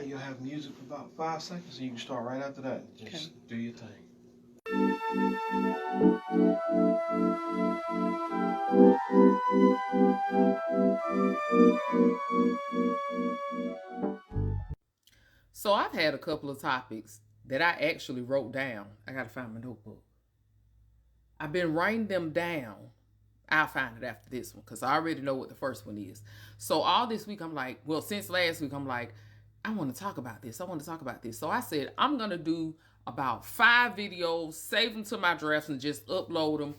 you'll have music for about 5 seconds, and you can start right after that. Just do your thing. So I've had a couple of topics that I actually wrote down. I gotta find my notebook. I've been writing them down. I'll find it after this one because I already know what the first one is. So all this week I'm like, well, since last week I'm like, I want to talk about this. I want to talk about this. So I said I'm gonna do about 5 videos, save them to my drafts, and just upload them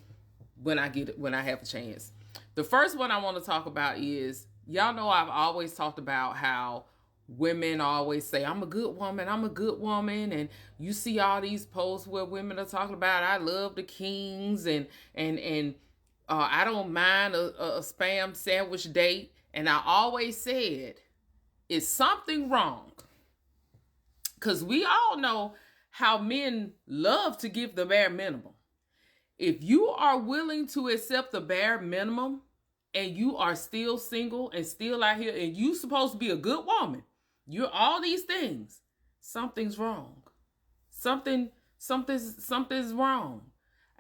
when I have a chance. The first one I want to talk about is, y'all know I've always talked about how women always say I'm a good woman, and you see all these posts where women are talking about I love the kings and I don't mind a spam sandwich date, and I always said, is something wrong? Because we all know how men love to give the bare minimum. If you are willing to accept the bare minimum and you are still single and still out here and you supposed to be a good woman, you're all these things, something's wrong. Something's wrong.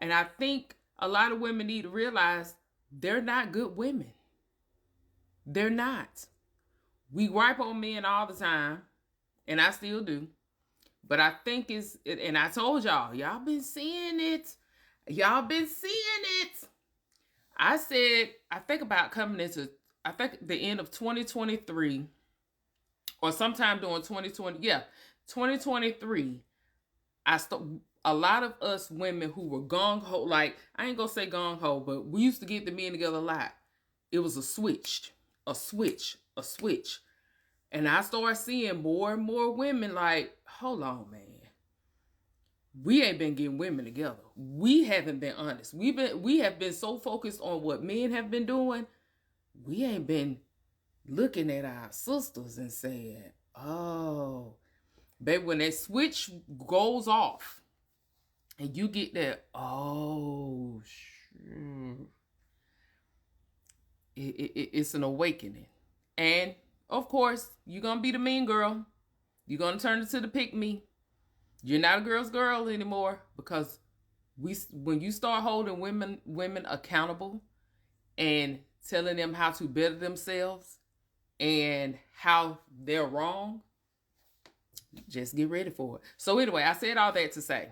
And I think a lot of women need to realize they're not good women. They're not. We gripe on men all the time, and I still do. But I think and I told y'all been seeing it. Y'all been seeing it. I said, I think about coming into, I think the end of 2023 or sometime during 2020. Yeah, 2023. A lot of us women who were gung-ho, like, I ain't gonna say gung-ho, but we used to get the men together a lot. It was a switch. And I started seeing more and more women like, hold on, man. We ain't been getting women together. We haven't been honest. We have been so focused on what men have been doing. We ain't been looking at our sisters and saying, oh, baby, when that switch goes off and you get that, oh, it's an awakening. And of course, you're going to be the mean girl. You're going to turn into the pick me. You're not a girl's girl anymore, because when you start holding women accountable and telling them how to better themselves and how they're wrong, just get ready for it. So anyway, I said all that to say,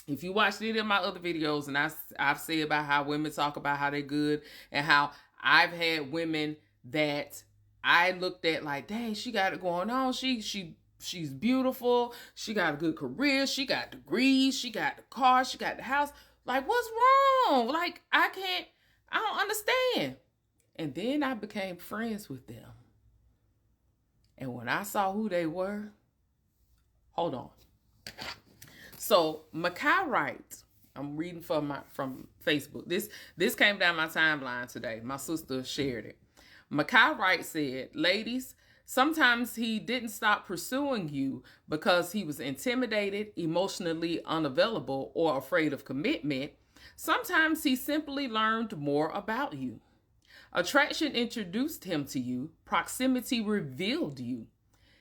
if you watched any of my other videos, and I've said about how women talk about how they're good and how I've had women that I looked at like, dang, she got it going on. She's beautiful. She got a good career. She got degrees. She got the car. She got the house. Like, what's wrong? Like, I don't understand. And then I became friends with them. And when I saw who they were, hold on. So Makai Wright, I'm reading from Facebook. This came down my timeline today. My sister shared it. Makai Wright said, ladies, sometimes he didn't stop pursuing you because he was intimidated, emotionally unavailable, or afraid of commitment. Sometimes he simply learned more about you. Attraction introduced him to you. Proximity revealed you.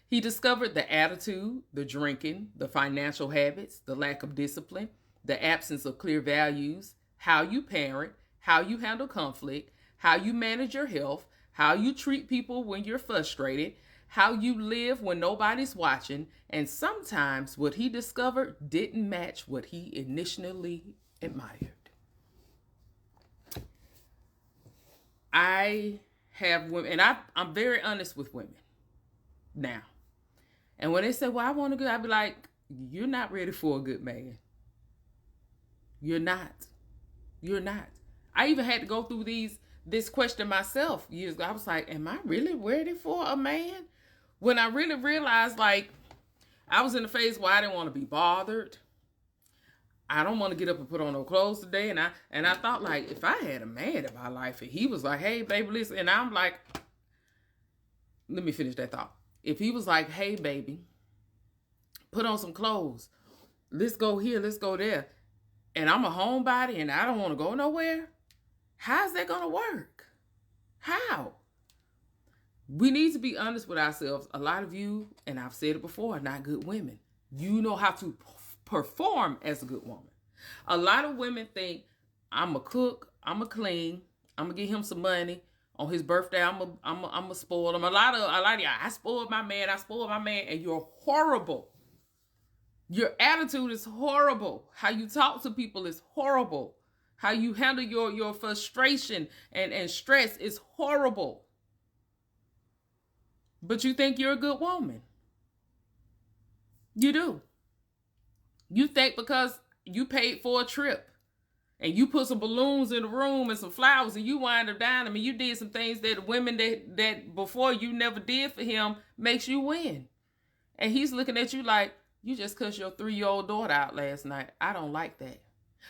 He discovered the attitude, the drinking, the financial habits, the lack of discipline, the absence of clear values, how you parent, how you handle conflict, how you manage your health, how you treat people when you're frustrated, how you live when nobody's watching, and sometimes what he discovered didn't match what he initially admired. I have women, and I'm very honest with women now. And when they say, well, I want a good, I'd be like, you're not ready for a good man. You're not. You're not. I even had to go through this question myself years ago. I was like, am I really ready for a man? When I really realized, like, I was in a phase where I didn't want to be bothered. I don't want to get up and put on no clothes today. And I thought, like, if I had a man in my life and he was like, hey, baby, listen. And I'm like, let me finish that thought. If he was like, hey, baby, put on some clothes. Let's go here. Let's go there. And I'm a homebody and I don't want to go nowhere. How's that going to work? How? We need to be honest with ourselves. A lot of you, and I've said it before, are not good women. You know how to perform as a good woman. A lot of women think, I'm a cook, I'm a clean, I'm gonna get him some money on his birthday. I'm a spoil him. A lot of y'all, I spoiled my man, and you're horrible. Your attitude is horrible. How you talk to people is horrible. How you handle your frustration and stress is horrible. But you think you're a good woman. You do. You think because you paid for a trip and you put some balloons in the room and some flowers and you wind up down him and you did some things that women that before you never did for him makes you win. And he's looking at you like, you just cussed your 3-year-old daughter out last night. I don't like that.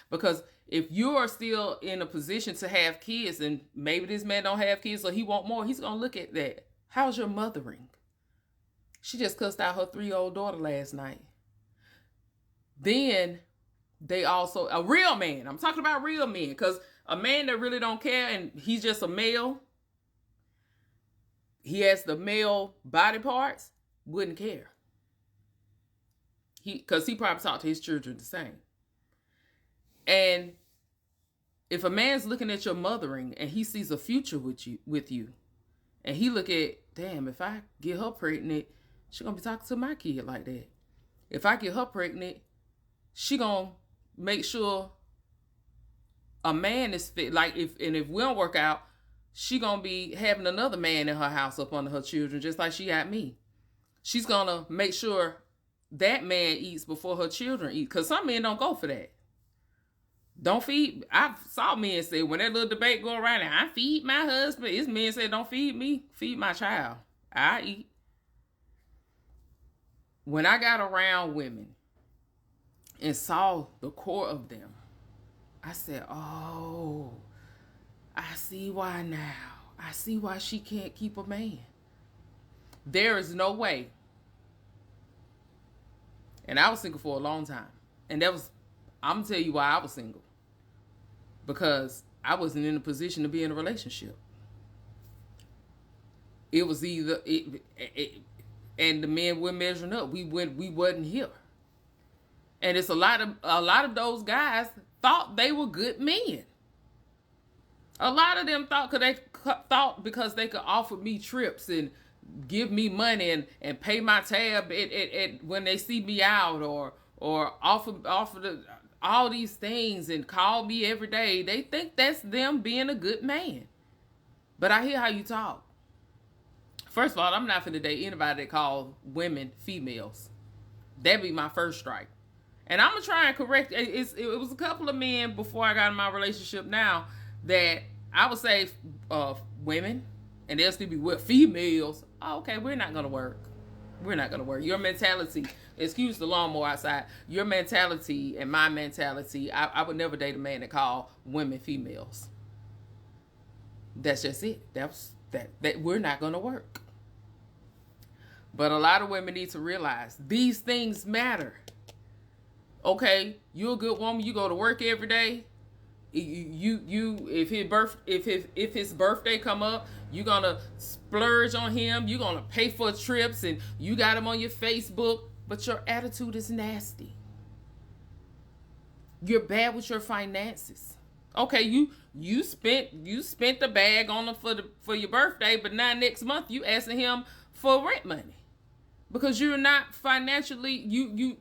Because if you are still in a position to have kids and maybe this man don't have kids so he want more, he's going to look at that. How's your mothering? She just cussed out her 3-year-old daughter last night. Then they also, a real man, I'm talking about real men, because a man that really don't care and he's just a male, he has the male body parts, wouldn't care. Because he probably talked to his children the same. And if a man's looking at your mothering and he sees a future with you, and he look at, damn, if I get her pregnant, she gonna be talking to my kid like that. If I get her pregnant, she gonna make sure a man is fit. Like if we don't work out, she gonna be having another man in her house up under her children, just like she got me. She's gonna make sure that man eats before her children eat, because some men don't go for that. Don't feed. I saw men say when that little debate go around, and I feed my husband. It's men say, don't feed me, feed my child. I eat. When I got around women and saw the core of them, I said, oh, I see why now. I see why she can't keep a man. There is no way. And I was single for a long time. And I'm going to tell you why I was single. Because I wasn't in a position to be in a relationship. It was either, and the men were measuring up. We wasn't here. And it's a lot of those guys thought they were good men. A lot of them thought because they could offer me trips and give me money and pay my tab when they see me out or offer all these things and call me every day. They think that's them being a good man. But I hear how you talk. First of all, I'm not finna date anybody that call women females. That'd be my first strike. And I'm gonna try and correct it. It was a couple of men before I got in my relationship now that I would say women, and they'll still be with females. Oh, okay, we're not gonna work. We're not gonna work. Your mentality, excuse the lawnmower outside. Your mentality and my mentality, I would never date a man that call women females. That's just it. That we're not gonna work. But a lot of women need to realize these things matter. Okay, you're a good woman. You go to work every day. If his birthday come up, you're gonna splurge on him. You're gonna pay for trips, and you got him on your Facebook. But your attitude is nasty. You're bad with your finances. Okay, you spent the bag on him for your birthday, but now next month you asking him for rent money because you're not financially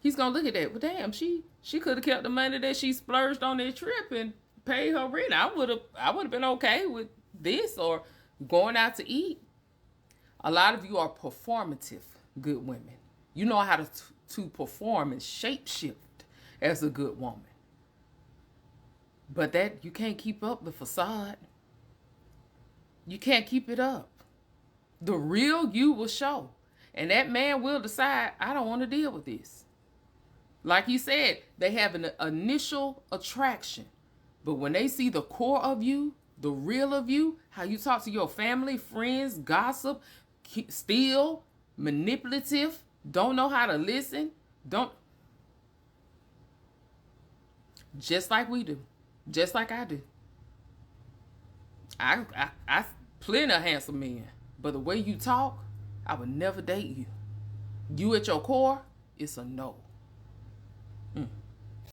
He's gonna look at that. Well, damn, she could have kept the money that she splurged on that trip and paid her rent. I would have been okay with this or going out to eat. A lot of you are performative good women. You know how to perform and shapeshift as a good woman. But that you can't keep up the facade. You can't keep it up. The real you will show. And that man will decide, I don't want to deal with this. Like he said, they have an initial attraction. But when they see the core of you, the real of you, how you talk to your family, friends, gossip, steal, manipulative, don't know how to listen, just like we do, just like I do. I plenty of handsome men. But the way you talk, I would never date you. You at your core, it's a no.